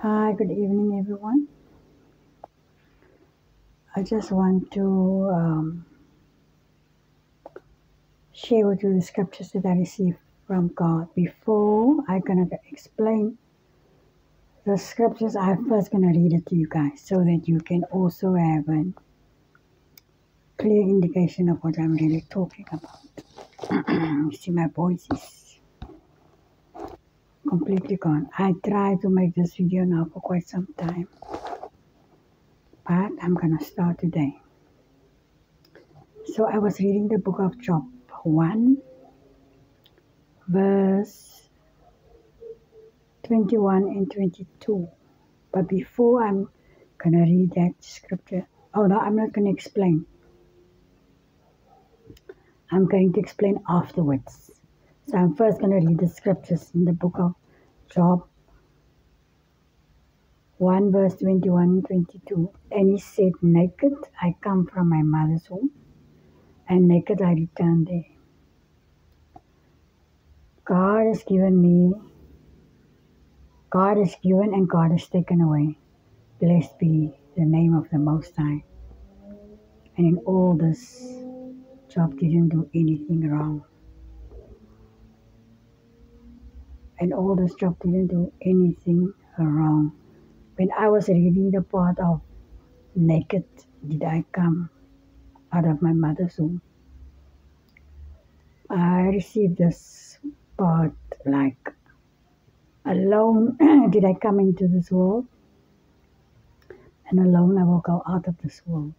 Hi, good evening, everyone. I just want to share with you the scriptures that I received from God. Before I'm gonna explain the scriptures, I'm first gonna read it to you guys so that you can also have a clear indication of what I'm really talking about. You see, my voice is completely gone. I tried to make this video now for quite some time, but I'm gonna start today. So I was reading the book of Job 1, verse 21 and 22. But before I'm going to read that scripture, oh no, I'm not going to explain. I'm going to explain afterwards. So I'm first going to read the scriptures in the book of Job 1 verse 21 and 22. And he said, naked I come from my mother's womb, and naked I return there. God has given and God has taken away. Blessed be the name of the Most High. And in all this, Job didn't do anything wrong. And all this Job didn't do anything wrong. When I was reading the part of naked did I come out of my mother's womb, I received this part like alone did I come into this world, and alone I will go out of this world.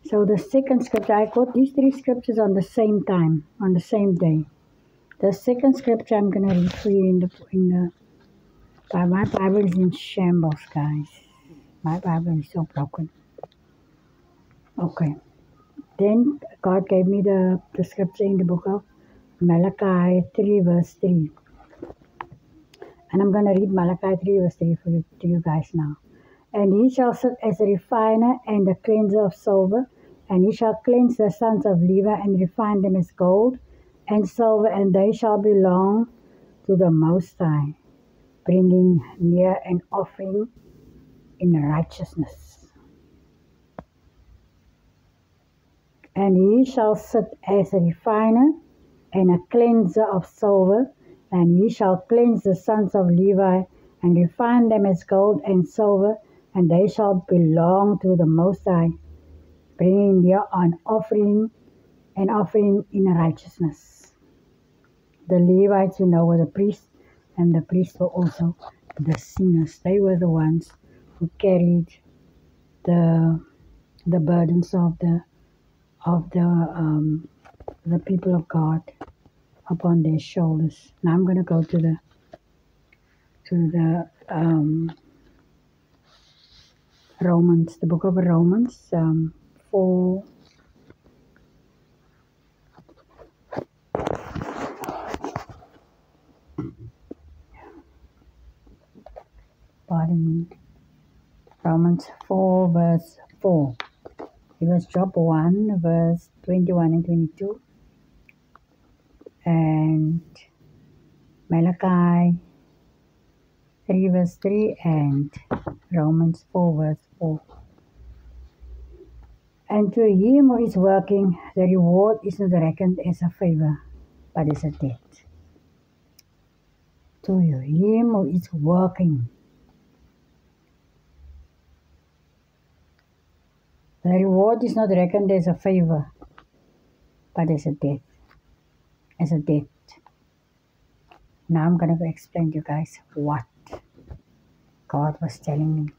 So the second scripture, I got these three scriptures on the same time, on the same day. The second scripture I'm going to read for you my Bible is in shambles, guys. My Bible is so broken. Okay. Then God gave me the scripture in the book of Malachi 3 verse 3. And I'm going to read Malachi 3 verse 3 to you guys now. And he shall sit as a refiner and a cleanser of silver, and he shall cleanse the sons of Levi and refine them as gold and silver, and they shall belong to the Most High, bringing near an offering in righteousness. And he shall sit as a refiner and a cleanser of silver, and he shall cleanse the sons of Levi and refine them as gold and silver, and they shall belong to the Most High, bringing near an offering in righteousness. The Levites, were the priests, and the priests were also the singers. They were the ones who carried the burdens of the people of God upon their shoulders. Now I'm going to go to the Romans, the book of Romans 4. Pardon me. Romans 4 verse 4. It was Job 1 verse 21 and 22. And Malachi 3 verse 3 and Romans 4 verse 4. And to him who is working, the reward is not reckoned as a favor, but as a debt. To him who is working, the reward is not reckoned as a favor, but as a debt. As a debt. Now I'm going to explain to you guys what God was telling me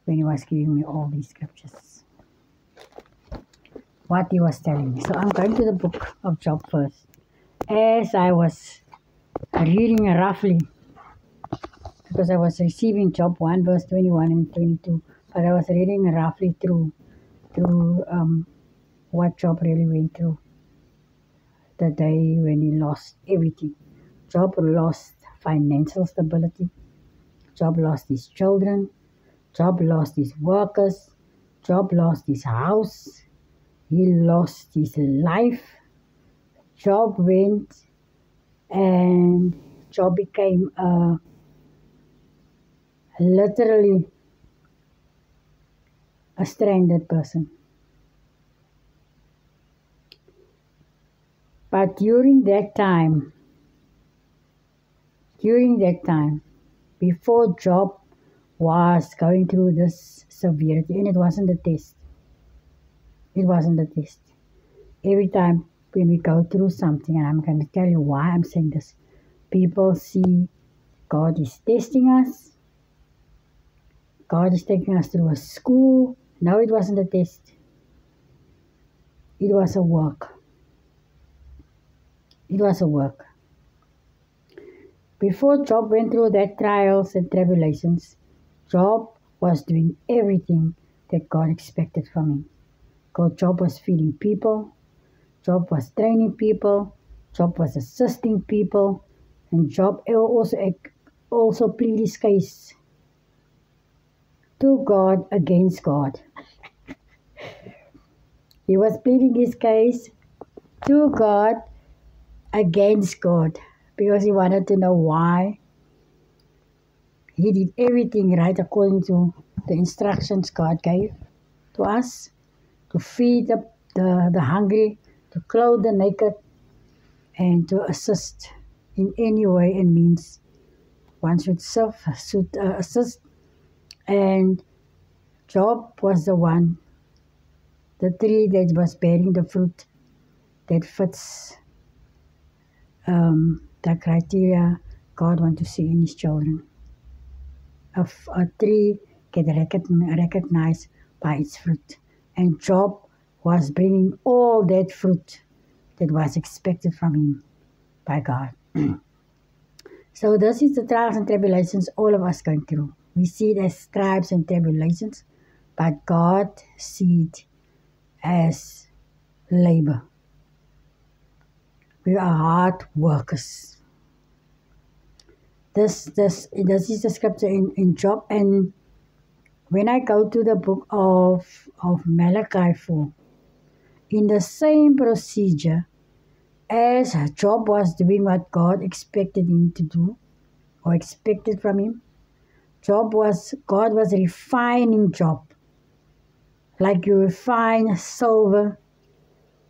when He was giving me all these scriptures. What He was telling me. So I'm going to the book of Job first. As I was reading roughly, because I was receiving Job 1 verse 21 and 22, but I was reading roughly through what Job really went through the day when he lost everything. Job lost financial stability. Job lost his children. Job lost his workers. Job lost his house. He lost his life. Job went and Job became literally a stranded person. But during that time, before Job was going through this severity, and it wasn't a test. It wasn't a test. Every time when we go through something, and I'm going to tell you why I'm saying this, people see God is testing us. God is taking us through a school. No, it wasn't a test. It was a work. It was a work. Before Job went through that trials and tribulations, Job was doing everything that God expected from him. God, Job was feeding people. Job was training people. Job was assisting people. And Job also pleaded his case to God against God. He was pleading his case to God against God because he wanted to know why he did everything right according to the instructions God gave to us, to feed the hungry, to clothe the naked, and to assist in any way and means. One should assist, and Job was the tree that was bearing the fruit that fits the criteria God wants to see in his children. A tree get recognized by its fruit. And Job was bringing all that fruit that was expected from him by God. So this is the trials and tribulations all of us going through. We see it as trials and tribulations, but God sees it as labor. We are hard workers. This is the scripture in Job, and when I go to the book of Malachi 4, in the same procedure as Job was doing what God expected him to do or expected from him, God was refining Job like you refine silver,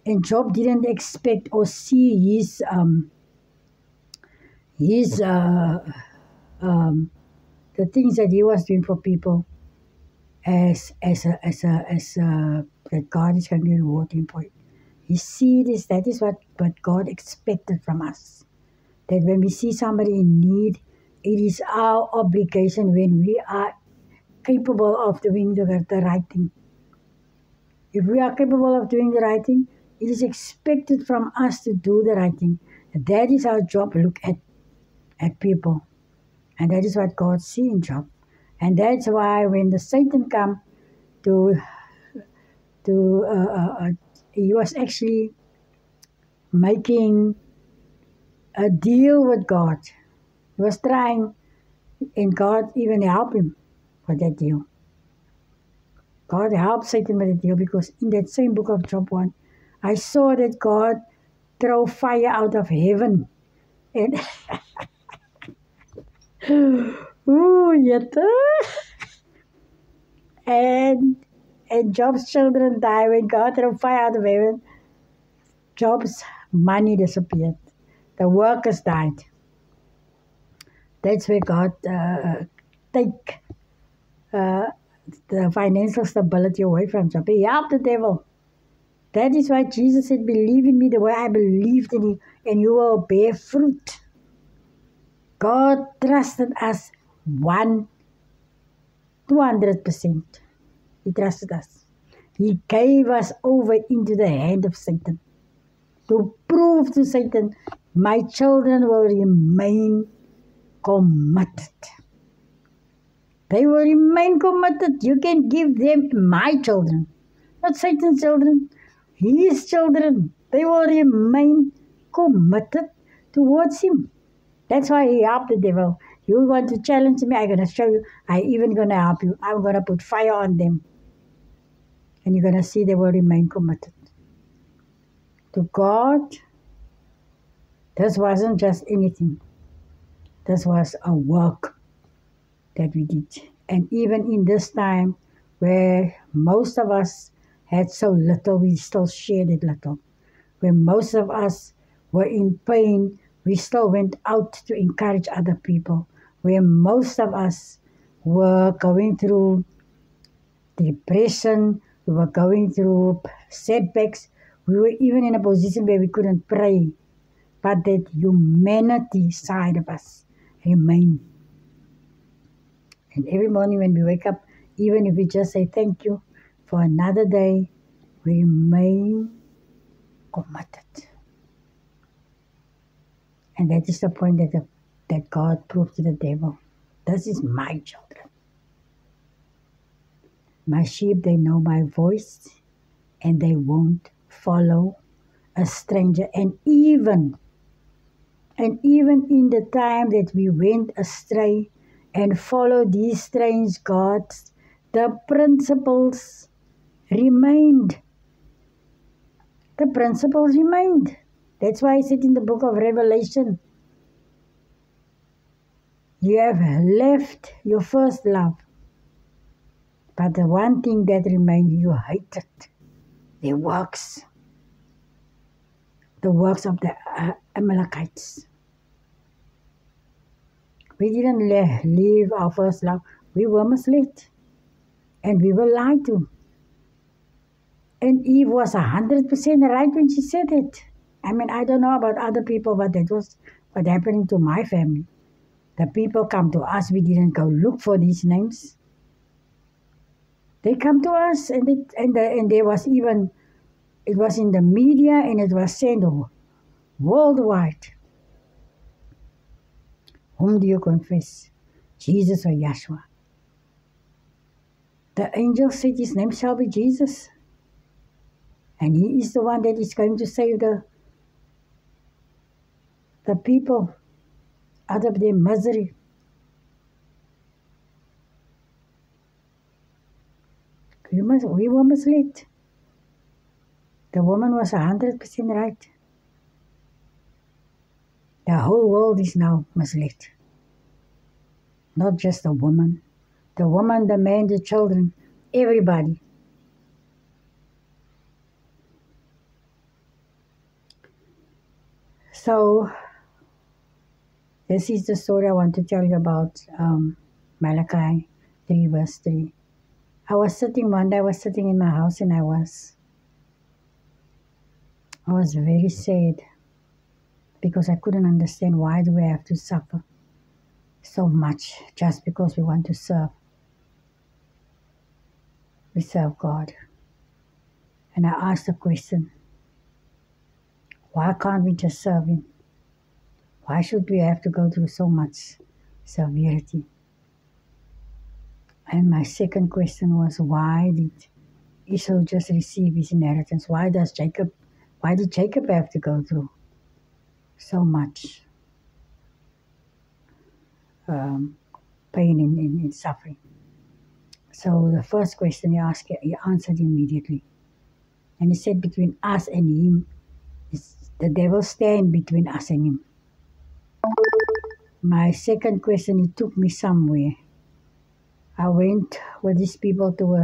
and Job didn't expect or see the things that he was doing for people as that God is going to reward him for it. He see this. That is what God expected from us. That when we see somebody in need, it is our obligation when we are capable of doing the right thing. If we are capable of doing the right thing, it is expected from us to do the right thing. That is our job. Look at people, and that is what God sees in Job. And that's why when the Satan come to he was actually making a deal with God. He was trying, and God even helped him for that deal. God helped Satan with the deal because in that same book of Job 1, I saw that God throw fire out of heaven. And ooh, yet, and Job's children die when God threw fire out of heaven. Job's money disappeared. The workers died. That's where God take the financial stability away from Job. He helped the devil. That is why Jesus said, believe in me the way I believed in you, and you will bear fruit. God trusted us 200%. He trusted us. He gave us over into the hand of Satan to prove to Satan, my children will remain committed. They will remain committed. You can give them my children, not Satan's children, his children. They will remain committed towards him. That's why he helped the devil. You want to challenge me, I'm going to show you. I'm even going to help you. I'm going to put fire on them. And you're going to see they will remain committed. To God, this wasn't just anything. This was a work that we did. And even in this time where most of us had so little, we still shared it little. Where most of us were in pain, we still went out to encourage other people. Where most of us were going through depression, we were going through setbacks, we were even in a position where we couldn't pray, but that humanity side of us remained. And every morning when we wake up, even if we just say thank you for another day, we remain committed. And that is the point that God proved to the devil. This is my children. My sheep, they know my voice and they won't follow a stranger. And even in the time that we went astray and followed these strange gods, the principles remained. The principles remained. That's why I said in the book of Revelation, you have left your first love. But the one thing that remained, you hated their works, the works of the Amalekites. We didn't leave our first love. We were misled. And we were lied to. And Eve was 100% right when she said it. I mean, I don't know about other people, but that was what happened to my family. The people come to us. We didn't go look for these names. They come to us, and there was even, it was in the media, and it was sent worldwide. Whom do you confess? Jesus or Yeshua? The angel said his name shall be Jesus. And he is the one that is going to save the people out of their misery. We were misled. The woman was 100% right. The whole world is now misled. Not just the woman. The woman, the man, the children, everybody. So, this is the story I want to tell you about Malachi 3 verse 3. One day I was sitting in my house and I was very sad because I couldn't understand why do we have to suffer so much just because we want to serve. We serve God. And I asked the question, why can't we just serve Him? Why should we have to go through so much severity? And my second question was, why did Esau just receive his inheritance? Why did Jacob have to go through so much pain and suffering? So the first question he answered immediately. And he said, between us and him, the devil stand between us and him. My second question, he took me somewhere. I went with these people to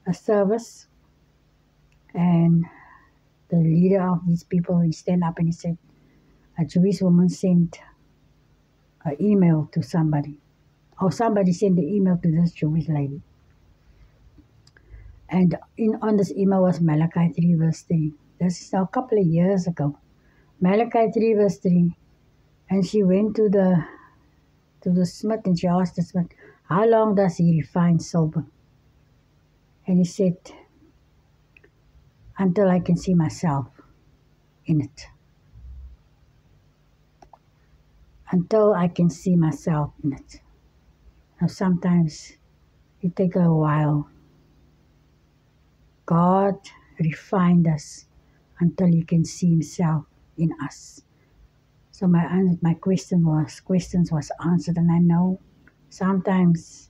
a service, and the leader of these people, he stand up and he said, a Jewish woman sent an email to somebody, or somebody sent the email to this Jewish lady. And on this email was Malachi 3 verse 3. This is now a couple of years ago. Malachi 3 verse 3. And she went to the smith and she asked the smith, how long does he refine silver? And he said, until I can see myself in it. Until I can see myself in it. Now sometimes it takes a while. God refined us until He can see Himself in us. So my questions was answered, and I know sometimes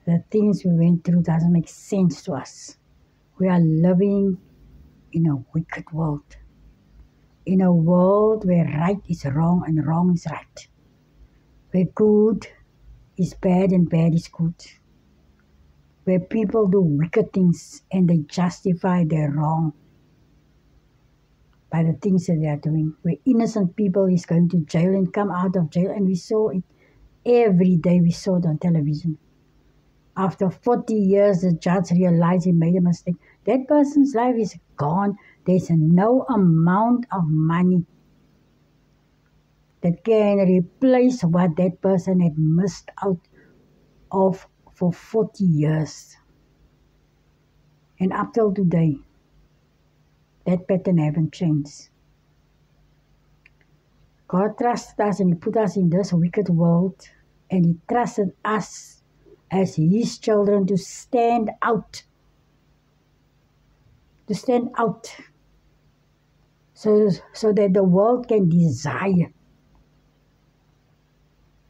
the things we went through doesn't make sense to us. We are living in a wicked world. In a world where right is wrong and wrong is right. Where good is bad and bad is good. Where people do wicked things and they justify their wrong by the things that they are doing. Where innocent people is going to jail and come out of jail, and we saw it every day. We saw it on television. After 40 years, the judge realized he made a mistake. That person's life is gone. There's no amount of money that can replace what that person had missed out of for 40 years. And up till today, that pattern haven't changed. God trusted us and He put us in this wicked world, and He trusted us as His children to stand out. To stand out. So that the world can desire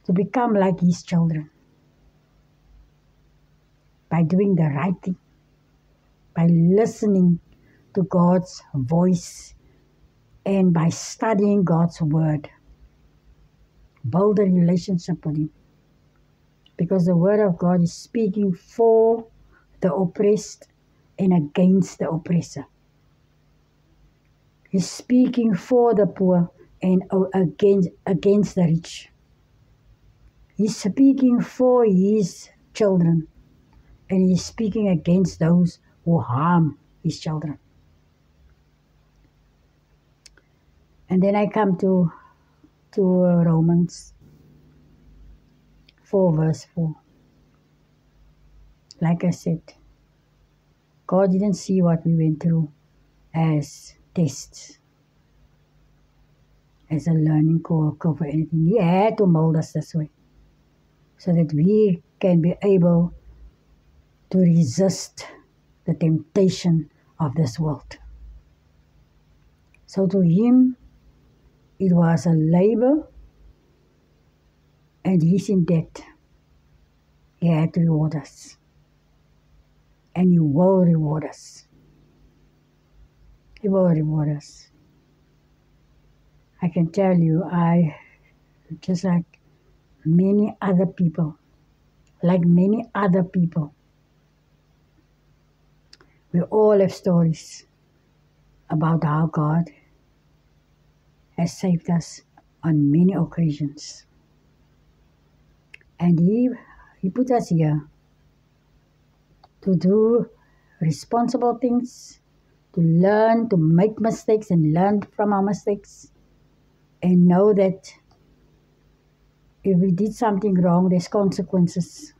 to become like His children. By doing the right thing. By listening to God's voice and by studying God's word. Build a relationship with Him. Because the word of God is speaking for the oppressed and against the oppressor. He's speaking for the poor and against the rich. He's speaking for His children, and He's speaking against those who harm His children. And then I come to Romans 4 verse 4. Like I said, God didn't see what we went through as tests, as a learning curve or anything. He had to mold us this way so that we can be able to resist the temptation of this world. So to Him, it was a labor, and He's in debt. He had to reward us. And He will reward us. He will reward us. I can tell you, I, just like many other people, we all have stories about how God has saved us on many occasions. And He put us here to do responsible things, to learn, to make mistakes and learn from our mistakes, and know that if we did something wrong, there's consequences.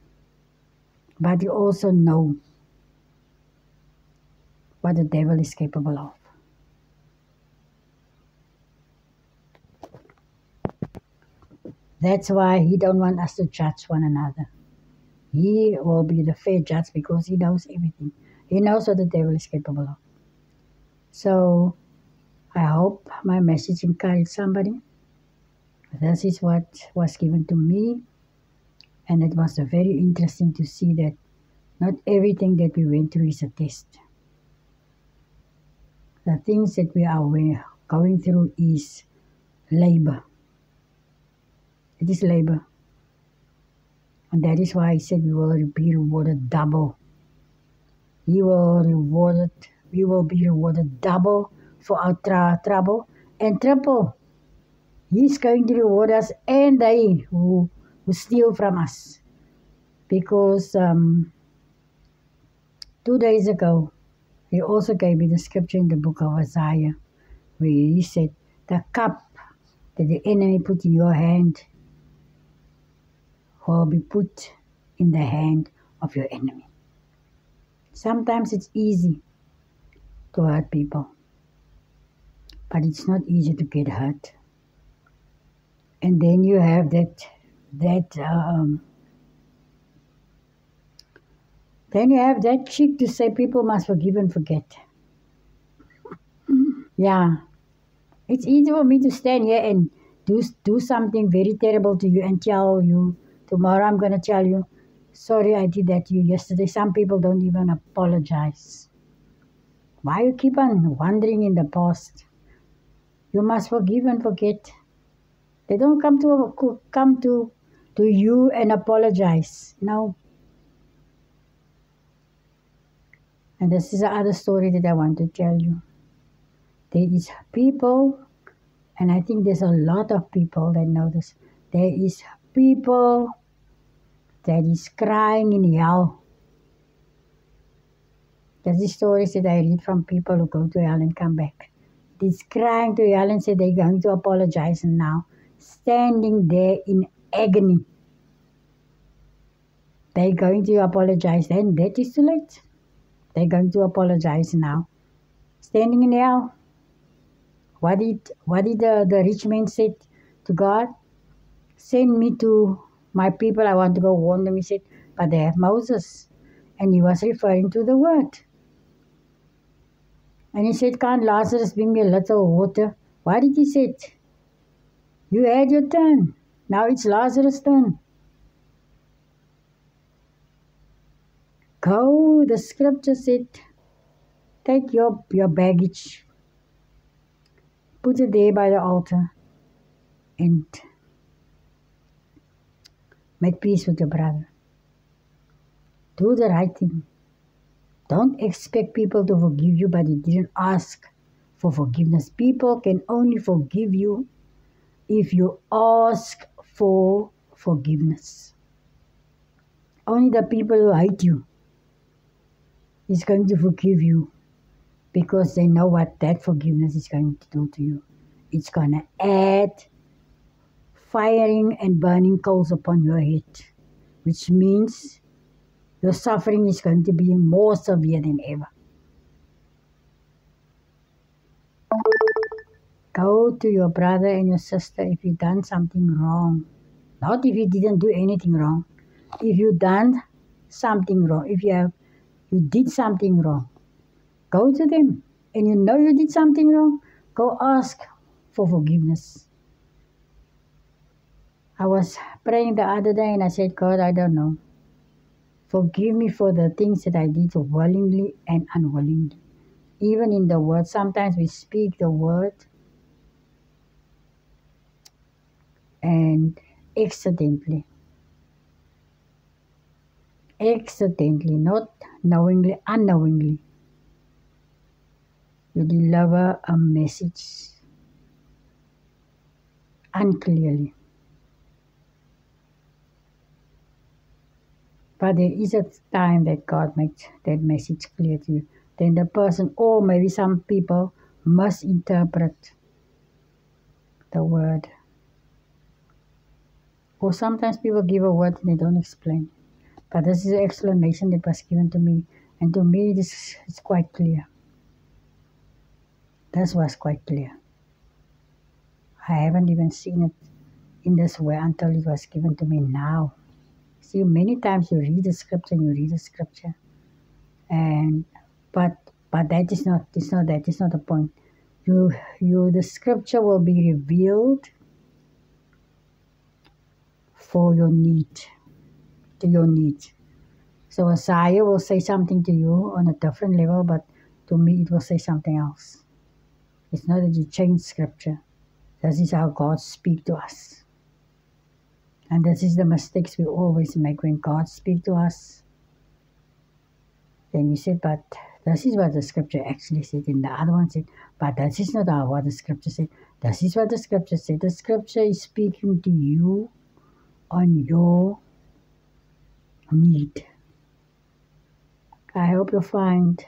But you also know what the devil is capable of. That's why He don't want us to judge one another. He will be the fair judge because He knows everything. He knows what the devil is capable of. So I hope my message encouraged somebody. This is what was given to me, and it was very interesting to see that not everything that we went through is a test. The things that we are going through is labor. It is labor. And that is why He said we will be rewarded double. We will be rewarded double for our trouble, and triple. He's going to reward us and they who steal from us. Because 2 days ago, He also gave me the scripture in the book of Isaiah, where He said, the cup that the enemy put in your hand will be put in the hand of your enemy. Sometimes it's easy to hurt people, but it's not easy to get hurt. And then you have then you have that cheek to say people must forgive and forget. Yeah, it's easy for me to stand here and do something very terrible to you and tell you, tomorrow I'm going to tell you, sorry I did that to you yesterday. Some people don't even apologize. Why you keep on wandering in the past? You must forgive and forget. They don't come to to you and apologize. No. And this is the other story that I want to tell you. There is people, and I think there's a lot of people that know this. There is people that is crying in hell. That's the stories that I read from people who go to hell and come back. He's crying to hell and say they're going to apologize now, standing there in agony. They're going to apologize, then that is too late. They're going to apologize now, standing in hell. What did the rich man say to God? Send me to my people, I want to go warn them. He said, but they have Moses. And he was referring to the word. And he said, can't Lazarus bring me a little water? Why did he say it? You had your turn. Now it's Lazarus' turn. Go, the scripture said, take your baggage, put it there by the altar, and make peace with your brother. Do the right thing. Don't expect people to forgive you, but you didn't ask for forgiveness. People can only forgive you if you ask for forgiveness. Only the people who hate you is going to forgive you because they know what that forgiveness is going to do to you. It's going to add firing and burning coals upon your head, which means your suffering is going to be more severe than ever. Go to your brother and your sister if you've done something wrong. Not if you didn't do anything wrong. If you've done something wrong, if you did something wrong, go to them. And you know you did something wrong, go ask for forgiveness. I was praying the other day and I said, God, I don't know. Forgive me for the things that I did willingly and unwillingly. Even in the word, sometimes we speak the word and accidentally, not knowingly, unknowingly, you deliver a message unclearly. But there is a time that God makes that message clear to you. Then the person, or maybe some people, misinterpret the word. Or sometimes people give a word and they don't explain. But this is an explanation that was given to me. And to me, this is quite clear. This was quite clear. I haven't even seen it in this way until it was given to me now. See, many times you read the scripture and you read the scripture. But that is not the point. The scripture will be revealed for your need, to your need. So Isaiah will say something to you on a different level, but to me it will say something else. It's not that you change scripture. This is how God speaks to us. And this is the mistakes we always make when God speaks to us. Then you said, but this is what the scripture actually said. And the other one said, but this is not what the scripture said. This is what the scripture said. The scripture is speaking to you on your need. I hope you find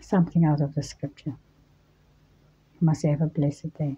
something out of the scripture. You must have a blessed day.